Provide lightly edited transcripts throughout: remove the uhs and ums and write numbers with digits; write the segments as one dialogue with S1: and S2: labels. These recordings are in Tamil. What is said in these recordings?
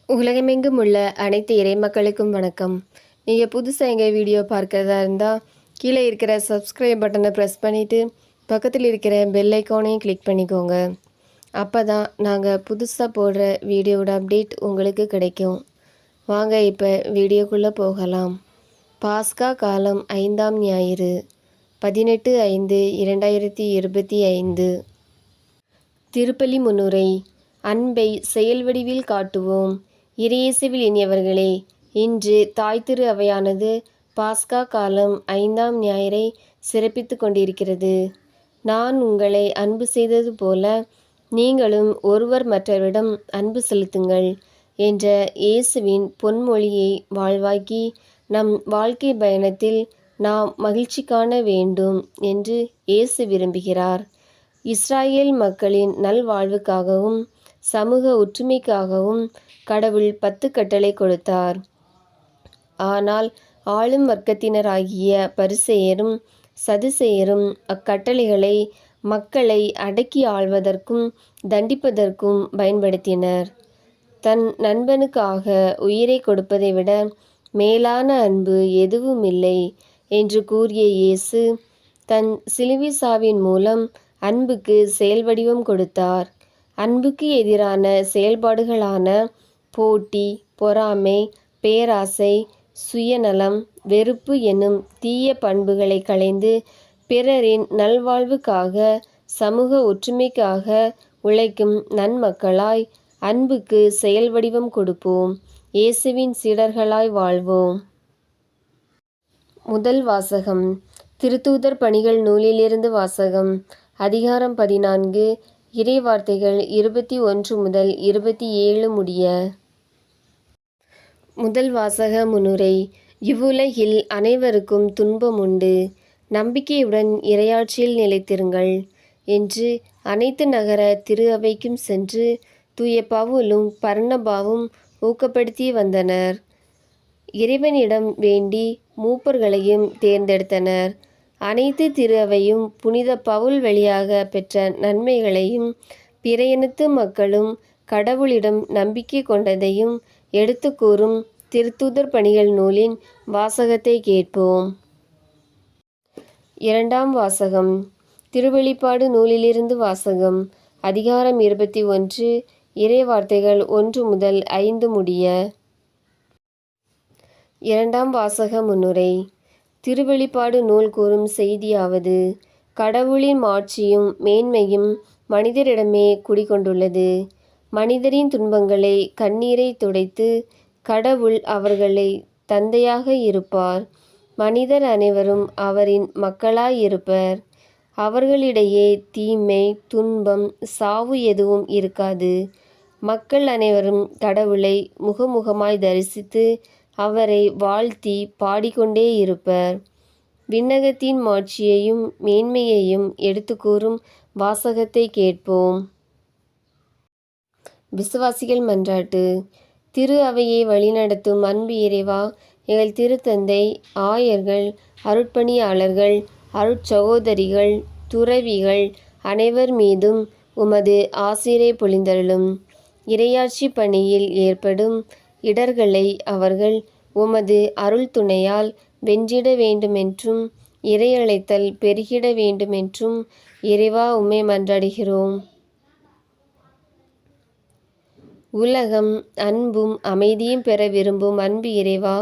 S1: உலகமெங்கும் உள்ள அனைத்து இறைமக்களுக்கும் வணக்கம். நீங்கள் புதுசாக எங்கள் வீடியோ பார்க்கறதா இருந்தால் கீழே இருக்கிற சப்ஸ்கிரைப் பட்டனை ப்ரெஸ் பண்ணிவிட்டு பக்கத்தில் இருக்கிற பெல் ஐக்கானையும் கிளிக் பண்ணிக்கோங்க. அப்போ தான் நாங்கள் புதுசாக போடுற வீடியோவோட அப்டேட் உங்களுக்கு கிடைக்கும். வாங்க இப்போ வீடியோக்குள்ளே போகலாம். பாஸ்கா காலம் 5ஆம் ஞாயிறு 18/5/2025. திருப்பலி முன்னுரை. அன்பை செயல் வடிவில் காட்டுவோம். இறையேசுவில் இனியவர்களே, இன்று தாய் திரு அவையானது பாஸ்கா காலம் 5ஆம் ஞாயிறை சிறப்பித்து கொண்டிருக்கிறது. நான் உங்களை அன்பு செய்தது போல நீங்களும் ஒருவர் மற்றவரிடம் அன்பு செலுத்துங்கள் என்ற இயேசுவின் பொன்மொழியை வாழ்வாக்கி நம் வாழ்க்கை பயணத்தில் நாம் மகிழ்ச்சி காண வேண்டும் என்று இயேசு விரும்புகிறார். இஸ்ராயேல் மக்களின் நல்வாழ்வுக்காகவும் சமூக ஒற்றுமைக்காகவும் கடவுள் 10 கட்டளை கொடுத்தார். ஆனால் ஆளும் வர்க்கத்தினராகிய பரிசேயரும் சதுசேயரும் அக்கட்டளைகளை மக்களை அடக்கி ஆள்வதற்கும் தண்டிப்பதற்கும் பயன்படுத்தினர். தன் நண்பனுக்காக உயிரை கொடுப்பதை விட மேலான அன்பு எதுவுமில்லை என்று கூறிய இயேசு தன் சிலுவை சாவின் மூலம் அன்புக்கு செயல் வடிவம் கொடுத்தார். அன்புக்கு எதிரான செயல்பாடுகளான போட்டி, பொறாமை, பேராசை, சுயநலம், வெறுப்பு என்னும் தீய பண்புகளை களைந்து பிறரின் நல்வாழ்வுக்காக சமூக ஒற்றுமைக்காக உழைக்கும் நன்மக்களாய் அன்புக்கு செயல் வடிவம் கொடுப்போம். இயேசுவின் சீடர்களாய் வாழ்வோம். முதல் வாசகம். திருத்தூதர் பணிகள் நூலிலிருந்து வாசகம். அதிகாரம் 14. இறைவார்த்தைகள் 21 முதல் 27 முடிய. முதல் வாசக முன்னுரை. இவ்வுலகில் அனைவருக்கும் துன்பம் உண்டு. நம்பிக்கையுடன் இறையாட்சியில் நிலைத்திருங்கள் என்று அனைத்து நகர திரு அவைக்கும் சென்று தூய பவுலும் பர்னபாவும் ஊக்கப்படுத்தி வந்தனர். இறைவனிடம் வேண்டி மூப்பர்களையும் தேர்ந்தெடுத்தனர். அனைத்து திரு அவையும் புனித பவுல் வழியாக பெற்ற நன்மைகளையும் பிற இனத்து மக்களும் கடவுளிடம் நம்பிக்கை கொண்டதையும் எடுத்து கூறும் திருத்தூதர் பணிகள் நூலின் வாசகத்தை கேட்போம். இரண்டாம் வாசகம். திருவெளிப்பாடு நூலிலிருந்து வாசகம். அதிகாரம் 21. இறைவார்த்தைகள் 1 முதல் 5 முடிய. இரண்டாம் வாசக முன்னுரை. திருவெளிப்பாடு நூல் கூறும் செய்தியாவது: கடவுளின் மாட்சியும் மேன்மையும் மனிதரிடமே குடிகொண்டுள்ளது. மனிதரின் துன்பங்களை கண்ணீரை துடைத்து கடவுள் அவர்களை தந்தையாக இருப்பார். மனிதர் அனைவரும் அவரின் மக்களாயிருப்பர். அவர்களிடையே தீமை, துன்பம், சாவு எதுவும் இருக்காது. மக்கள் அனைவரும் கடவுளை முகமுகமாய் தரிசித்து அவரை வாழ்த்தி பாடிக்கொண்டே இருப்பர். விண்ணகத்தின் மாட்சியையும் மேன்மையையும் எடுத்து கூறும் வாசகத்தை கேட்போம். விசுவாசிகள் மன்றாட்டு. திரு அவையை வழிநடத்தும் அன்பு இறைவா, எங்கள் திருத்தந்தை, ஆயர்கள், அருட்பணியாளர்கள், அருட்சகோதரிகள், துறவிகள் அனைவர் மீதும் உமது ஆசிரை பொழிந்தருளும். இறையாட்சி பணியில் ஏற்படும் இடர்களை அவர்கள் உமது அருள் துணையால் வென்றிட வேண்டுமென்றும் இறையழைத்தல் பெருகிட வேண்டுமென்றும் இறைவா உம்மை மன்றாடுகிறோம். உலகம் அன்பும் அமைதியும் பெற விரும்பும் அன்பு இறைவா,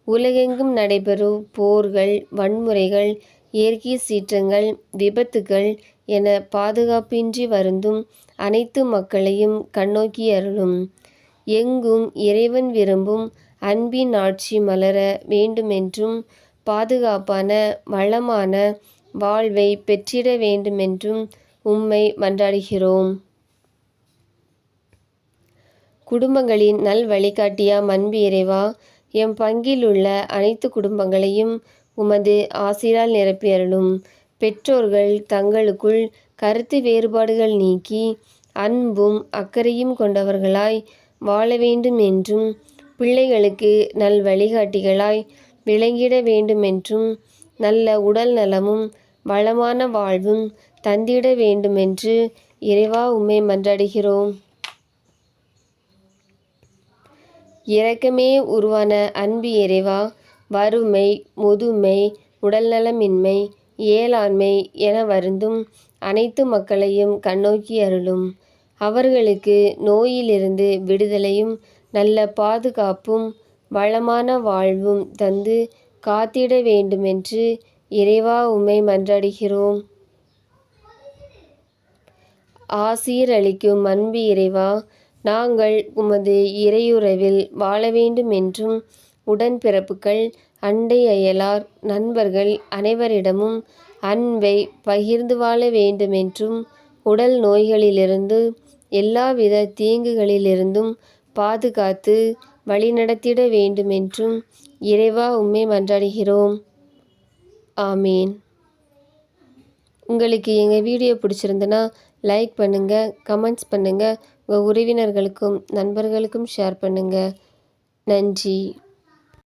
S1: உலகெங்கும் நடைபெறும் போர்கள், வன்முறைகள், இயற்கை சீற்றங்கள், விபத்துகள் என பாதுகாப்பின்றி வருந்தும் அனைத்து மக்களையும் கண்ணோக்கி அருளும். எங்கும் இறைவன் விரும்பும் அன்பின் ஆட்சி மலர வேண்டுமென்றும் பாதுகாப்பான வளமான வாழ்வை பெற்றிட வேண்டுமென்றும் உம்மை மன்றாடுகிறோம். குடும்பங்களின் நல் வழிகாட்டியாம் அன்பு இறைவா, எம் பங்கிலுள்ள அனைத்து குடும்பங்களையும் உமது ஆசிரால் நிரப்பி அருளும். பெற்றோர்கள் தங்களுக்குள் கருத்து வேறுபாடுகள் நீக்கி அன்பும் அக்கறையும் கொண்டவர்களாய் வாழ வேண்டும் என்றும் பிள்ளைகளுக்கு நல் வழிகாட்டிகளாய் விளங்கிட வேண்டுமென்றும் நல்ல உடல் நலமும் வளமான வாழ்வும் தந்திட வேண்டுமென்று இறைவா உம்மை மன்றாடுகிறோம். இரக்கமே உருவான அன்பு இறைவா, வறுமை, முதுமை, உடல்நலமின்மை, இயலாண்மை என வருந்தும் அனைத்து மக்களையும் கண்ணோக்கி அருளும். அவர்களுக்கு நோயிலிருந்து விடுதலையும் நல்ல பாதுகாப்பும் வளமான வாழ்வும் தந்து காத்திட வேண்டுமென்று இறைவா உம்மை மன்றாடுகிறோம். ஆசீர் அளிக்கும் அன்பு இறைவா, நாங்கள் உமது இறையுறவில் வாழ வேண்டுமென்றும் உடன்பிறப்புகள், அண்டை அயலார், நண்பர்கள் அனைவரிடமும் அன்பை பகிர்ந்து வாழ வேண்டுமென்றும் உடல் நோய்களிலிருந்து எல்லாவித தீங்குகளிலிருந்தும் பாதுகாத்து வழிநடத்திட வேண்டுமென்றும் இறைவா உம்மை மன்றாடுகிறோம். ஆமீன். உங்களுக்கு எங்கள் வீடியோ பிடிச்சிருந்துன்னா லைக் பண்ணுங்கள், கமெண்ட்ஸ் பண்ணுங்கள், உங்கள் உறவினர்களுக்கும் நண்பர்களுக்கும் ஷேர் பண்ணுங்கள். நன்றி.